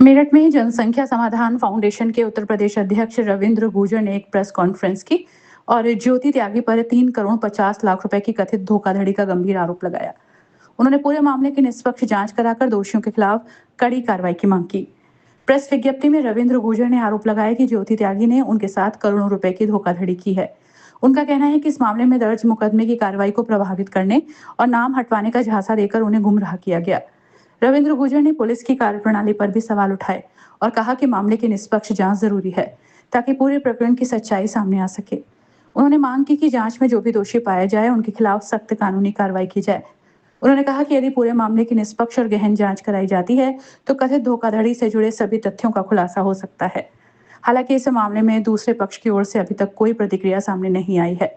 मेरठ में जनसंख्या समाधान फाउंडेशन के उत्तर प्रदेश अध्यक्ष रविंद्र गुर्जर ने एक प्रेस कॉन्फ्रेंस की और ज्योति त्यागी पर 3 करोड़ 50 लाख रुपए की कथित धोखाधड़ी का गंभीर आरोप लगाया। उन्होंने पूरे मामले की निष्पक्ष जांच कराकर दोषियों के खिलाफ कड़ी कार्रवाई की मांग की। प्रेस विज्ञप्ति में रविंद्र गुर्जर ने आरोप लगाया कि ज्योति त्यागी ने उनके साथ करोड़ों रुपए की धोखाधड़ी की है। उनका कहना है कि इस मामले में दर्ज मुकदमे की कार्रवाई को प्रभावित करने और नाम हटवाने का झांसा देकर उन्हें गुमराह किया गया। रविंद्र गुर्जर ने पुलिस की कार्यप्रणाली पर भी सवाल उठाए और कहा कि मामले की निष्पक्ष जांच जरूरी है ताकि पूरे प्रकरण की सच्चाई सामने आ सके। उन्होंने मांग की कि जांच में जो भी दोषी पाया जाए उनके खिलाफ सख्त कानूनी कार्रवाई की जाए। उन्होंने कहा कि यदि पूरे मामले की निष्पक्ष और गहन जांच कराई जाती है तो कथित धोखाधड़ी से जुड़े सभी तथ्यों का खुलासा हो सकता है। हालांकि इस मामले में दूसरे पक्ष की ओर से अभी तक कोई प्रतिक्रिया सामने नहीं आई है।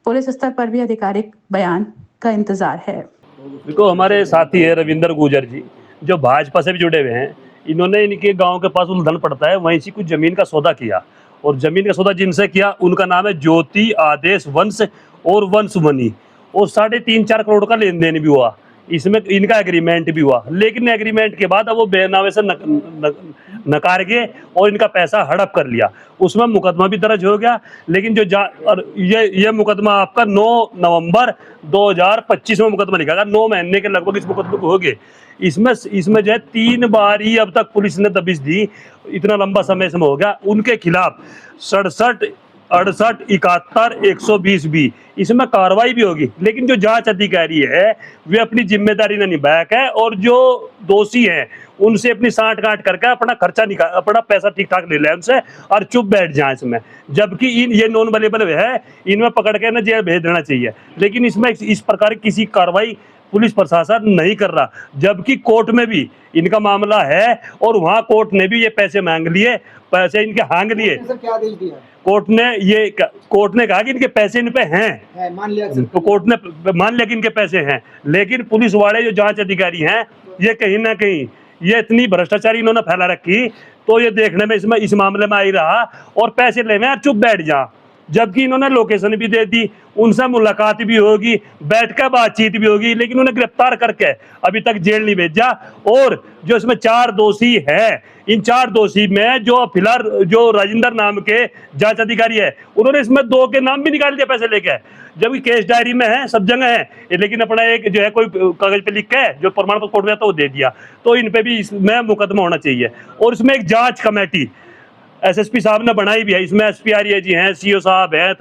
पुलिस स्तर पर भी आधिकारिक बयान का इंतजार है। देखो, हमारे साथी है रविंद्र गुर्जर जी, जो भाजपा से भी जुड़े हुए हैं। इन्होंने इनके गांव के पास उल्धन पड़ता है, वहीं से कुछ जमीन का सौदा किया और जमीन का सौदा जिनसे किया उनका नाम है ज्योति आदेश वंश और वंशमणि, और 3.5-4 करोड़ का लेन देन भी हुआ। इसमें इनका एग्रीमेंट भी हुआ, लेकिन एग्रीमेंट के बाद अब वो बेनामे से नकार गए और इनका पैसा हड़प कर लिया। उसमें मुकदमा भी दर्ज हो गया, लेकिन जो और ये मुकदमा आपका 9 नवंबर 2025 में मुकदमा लिखा गया। 9 महीने के लगभग इस मुकदमे को हो गए। इसमें जो है 3 बार ही अब तक पुलिस ने दबिश दी। इतना लंबा समय इसमें हो गया। उनके खिलाफ 67, 68, 71, 120 भी इसमें कार्रवाई भी होगी, लेकिन जो जांच अधिकारी है वे अपनी जिम्मेदारी न निभाया है और जो दोषी हैं उनसे अपनी सांठ गांठ करके अपना खर्चा अपना पैसा ठीक ठाक ले लें उनसे और चुप बैठ जाए इसमें। जबकि ये नॉन अवेलेबल है, इनमें पकड़ के ना जेल भेज देना चाहिए, लेकिन इसमें इस प्रकार की किसी कार्रवाई पुलिस प्रशासन नहीं कर रहा। जबकि कोर्ट में भी इनका मामला है और वहां कोर्ट ने भी ये पैसे मांग लिए, पैसे इनके हांग लिए। क्या आदेश दिया? कोर्ट ने कहा कि इनके पैसे इन पे हैं, मान लिया। तो कोर्ट ने मान लिया कि इनके पैसे हैं, लेकिन पुलिस वाले जो जांच अधिकारी हैं ये कहीं ना कहीं ये इतनी भ्रष्टाचारी इन्होंने फैला रखी, तो ये देखने में इस मामले में आई रहा और पैसे ले में चुप बैठ जा। जबकि इन्होंने लोकेशन भी दे दी, उनसे मुलाकात भी होगी, बैठकर बातचीत भी होगी, लेकिन उन्हें गिरफ्तार करके अभी तक जेल नहीं भेजा। और जो इसमें 4 दोषी है, इन 4 दोषी में जो फिलहाल जो राजेंद्र नाम के जांच अधिकारी है उन्होंने इसमें 2 के नाम भी निकाल दिया पैसे लेके, जबकि केस डायरी में है, सब जगह है, लेकिन अपना एक जो है कोई कागज पे लिख के जो प्रमाण पत्र कोर्ट में आता वो दे दिया। तो इन पे भी इसमें मुकदमा होना चाहिए। और इसमें एक जांच कमेटी एसएसपी साहब ने बनाई भी है, इसमें एसपी आर्य जी हैं, सीओ साहब हैं,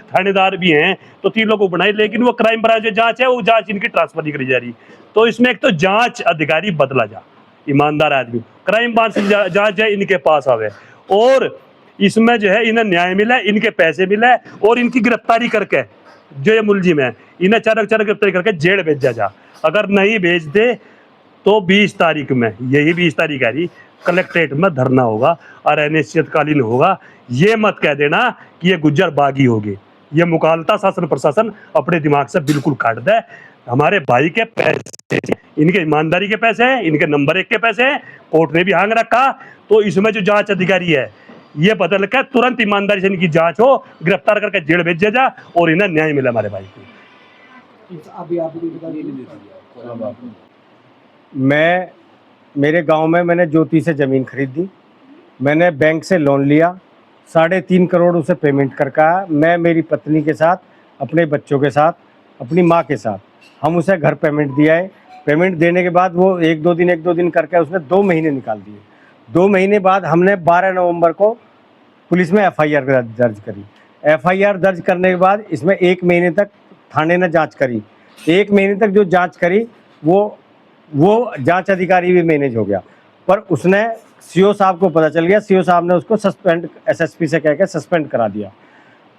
थानेदार भी हैं, तो 3 लोगों को बनाई, लेकिन वो क्राइम ब्रांच जो जांच है वो जांच इनकी ट्रांसफर नहीं करी जा रही। तो इसमें एक तो जांच अधिकारी बदला जा, ईमानदार आदमी, क्राइम ब्रांच जांच है इनके पास आवे, और इसमें जो है इन्हें न्याय मिला, इनके पैसे मिले और इनकी गिरफ्तारी करके जो ये मुलजिम है इन्हें चरक गिरफ्तारी करके जेल भेजा जा। अगर नहीं भेजते तो 20 तारीख में, यही 20 तारीख आ रही, कलेक्ट्रेट में धरना होगा और अनिश्चितकालीन होगा। ये मत कह देना कि ये गुज्जर बागी हो गए। ये मुकालता शासन प्रशासन अपने दिमाग से बिल्कुल काट दे। हमारे भाई के पैसे, इनके ईमानदारी के पैसे हैं, इनके नंबर 1 के पैसे हैं, कोर्ट ने भी हांग रखा। तो इसमें जो जांच अधिकारी है ये बदल कर तुरंत ईमानदारी से इनकी जांच हो, गिरफ्तार करके जेल भेजा जा और इन्हें न्याय मिला हमारे भाई को। मेरे गांव में मैंने ज्योति से ज़मीन खरीदी, मैंने बैंक से लोन लिया, 3.5 करोड़ उसे पेमेंट करके आया। मैं मेरी पत्नी के साथ, अपने बच्चों के साथ, अपनी माँ के साथ, हम उसे घर पेमेंट दिया है। पेमेंट देने के बाद वो 1-2 दिन करके उसने 2 महीने निकाल दिए। 2 महीने बाद हमने 12 नवंबर को पुलिस में FIR दर्ज करी। FIR दर्ज करने के बाद इसमें 1 महीने तक थाने ने जाँच करी। 1 महीने तक जो जाँच करी वो जांच अधिकारी भी मैनेज हो गया, पर उसने सीओ साहब को पता चल गया, सीओ साहब ने उसको सस्पेंड, एसएसपी से कहकर सस्पेंड करा दिया।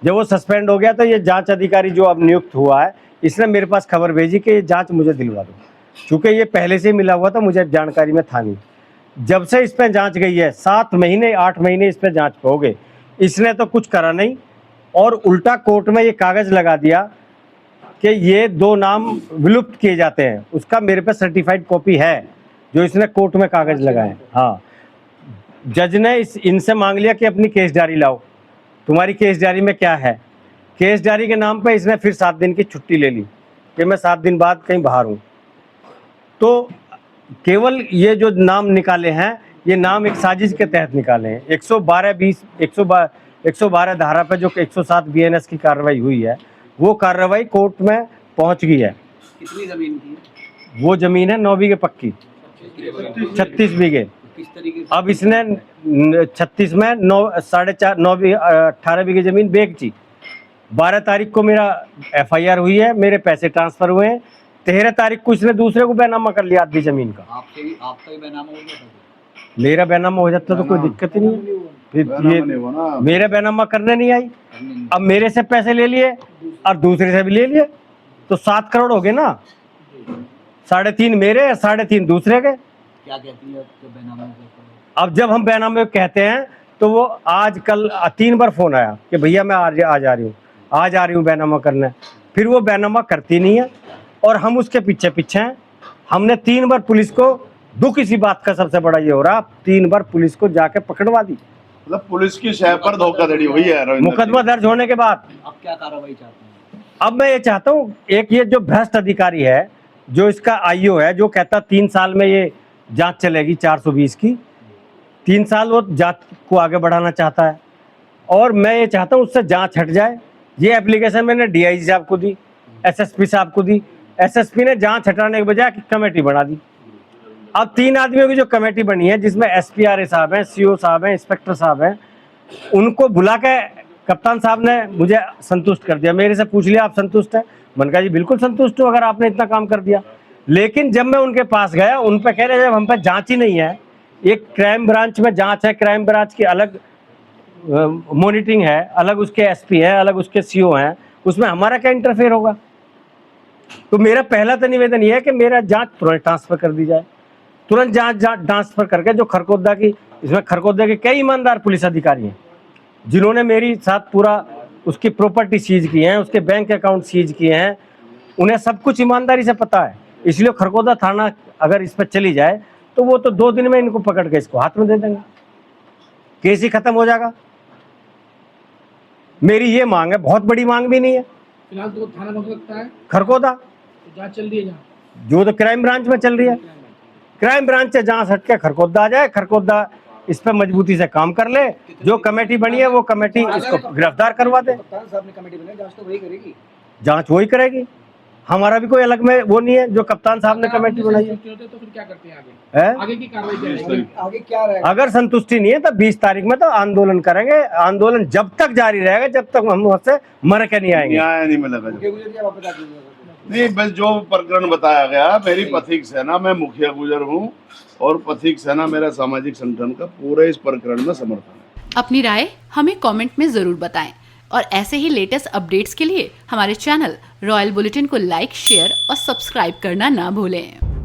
जब वो सस्पेंड हो गया तो ये जांच अधिकारी जो अब नियुक्त हुआ है इसने मेरे पास खबर भेजी कि ये जांच मुझे दिलवा दो, क्योंकि ये पहले से मिला हुआ था, मुझे जानकारी में था नहीं। जब से इस पर जाँच गई है, 7 महीने 8 महीने इस पर जाँच हो गए, इसने तो कुछ करा नहीं और उल्टा कोर्ट में ये कागज़ लगा दिया कि ये 2 नाम विलुप्त किए जाते हैं। उसका मेरे पे सर्टिफाइड कॉपी है जो इसने कोर्ट में कागज लगाए। हाँ, जज ने इनसे मांग लिया कि अपनी केस डायरी लाओ, तुम्हारी केस डायरी में क्या है। केस डायरी के नाम पे इसने फिर 7 दिन की छुट्टी ले ली कि मैं 7 दिन बाद कहीं बाहर हूँ। तो केवल ये जो नाम निकाले हैं ये नाम एक साजिश के तहत निकाले हैं। 112 धारा पे जो 107 BNS की कार्रवाई हुई है, वो कार्रवाई कोर्ट में पहुंच गई है। कितनी जमीन की? वो जमीन है 9 बीघे पक्की, 36 बीघे। किस तरीके से? अब इसने 36 में 18 बीघे जमीन बेची। 12 तारीख को मेरा FIR हुई है, मेरे पैसे ट्रांसफर हुए हैं। 13 तारीख को इसने दूसरे को बैनामा कर लिया आधी जमीन का। आपका ही बैनामा हो गया था? मेरा बैनामा हो जाता तो कोई दिक्कत ही नहीं है। फिर ये मेरे बैनामा करने नहीं आई। अब मेरे से पैसे ले लिए और दूसरे से भी ले लिए, तो 7 करोड़ हो गए ना। 3.5 मेरे, 3.5 दूसरे के। क्या कहती है तो बैनामा हो गया? अब जब हम बैनामे कहते हैं तो वो आज कल 3 बार फोन आया कि भैया मैं आज आ रही हूँ बैनामा करने। फिर वो बैनामा करती नहीं है और हम उसके पीछे हैं। हमने 3 बार पुलिस को, दुख इसी बात का सबसे बड़ा ये हो रहा, 3 बार पुलिस को जाके पकड़वा दी, मतलब पुलिस की शह पर धोखाधड़ी हुई है। रविंद्र मुकदमा दर्ज होने के बाद। अब क्या कार्रवाई चाहते हैं? अब मैं ये चाहता हूँ, एक ये जो भ्रष्ट अधिकारी है, जो इसका IO है, जो कहता 3 साल में ये जांच चलेगी 420 की, 3 साल वो जांच को आगे बढ़ाना चाहता है। और मैं ये चाहता हूँ उससे जांच हट जाए। ये एप्लीकेशन मैंने DIG साहब को दी, SSP साहब को दी। SSP ने जांच हटाने के बजाय कमेटी बना दी। अब 3 आदमियों की जो कमेटी बनी है, जिसमें SPRA साहब हैं, CO साहब हैं, इंस्पेक्टर साहब हैं, उनको बुला के कप्तान साहब ने मुझे संतुष्ट कर दिया। मेरे से पूछ लिया आप संतुष्ट हैं? मैंने कहा जी बिल्कुल संतुष्ट हूँ, अगर आपने इतना काम कर दिया। लेकिन जब मैं उनके पास गया, उन पे कह रहे जब हम पे जांच ही नहीं है, एक क्राइम ब्रांच में जांच है, क्राइम ब्रांच की अलग मॉनिटरिंग है, अलग उसके SP है, अलग उसके CO हैं, उसमें हमारा क्या इंटरफेयर होगा? तो मेरा पहला तो निवेदन ये है कि मेरा जांच तुरंत ट्रांसफर कर दी जाए। तुरंत जांच ट्रांसफर करके जो खरकोदा की, इसमें खरकोदा के कई ईमानदार पुलिस अधिकारी हैं जिन्होंने मेरी साथ पूरा उसकी प्रॉपर्टी सीज की है, उसके बैंक अकाउंट सीज किए हैं, उन्हें सब कुछ ईमानदारी से पता है। इसलिए खरकोदा थाना अगर इस पर चली जाए तो वो तो 2 दिन में इनको पकड़ के इसको हाथ में दे देंगे, केस ही खत्म हो जाएगा। मेरी ये मांग है, बहुत बड़ी मांग भी नहीं है। फिलहाल तो थाना कौन सा लगता है? खरकोदा, तो जांच चल रही है जहाँ? जो तो क्राइम ब्रांच में चल रही है। क्राइम ब्रांच से जहाँ हट के खरकोदा आ जाए, खरकोदा इस पर मजबूती से काम कर ले। जो कमेटी बनी है वो कमेटी इसको गिरफ्तार करवा दे। कप्तान साहब ने कमेटी बनाई, जांच तो वही करेगी। जांच वही करेगी, हमारा भी कोई अलग में वो नहीं है। जो कप्तान साहब ने कमेटी बनाई है, तो फिर क्या करते हैं आगे? है? आगे की कार्रवाई क्या रहेगी? आगे क्या रहेगा? अगर संतुष्टि नहीं है तो 20 तारीख में तो आंदोलन करेंगे। आंदोलन जब तक जारी रहेगा जब तक हम वहाँ से मर के नहीं आएंगे। न्याय नहीं मिलेगा। मुखिया गुजर क्या वापस आ जाएगा? नहीं, बस जो प्रकरण बताया गया, मेरी पथिक सेना, मैं मुखिया गुजर हूँ और पथिक सेना मेरा सामाजिक संगठन का पूरे इस प्रकरण में समर्थन है। अपनी राय हमें कमेंट में जरूर बताएं और ऐसे ही लेटेस्ट अपडेट्स के लिए हमारे चैनल रॉयल बुलेटिन को लाइक, शेयर और सब्सक्राइब करना ना भूलें।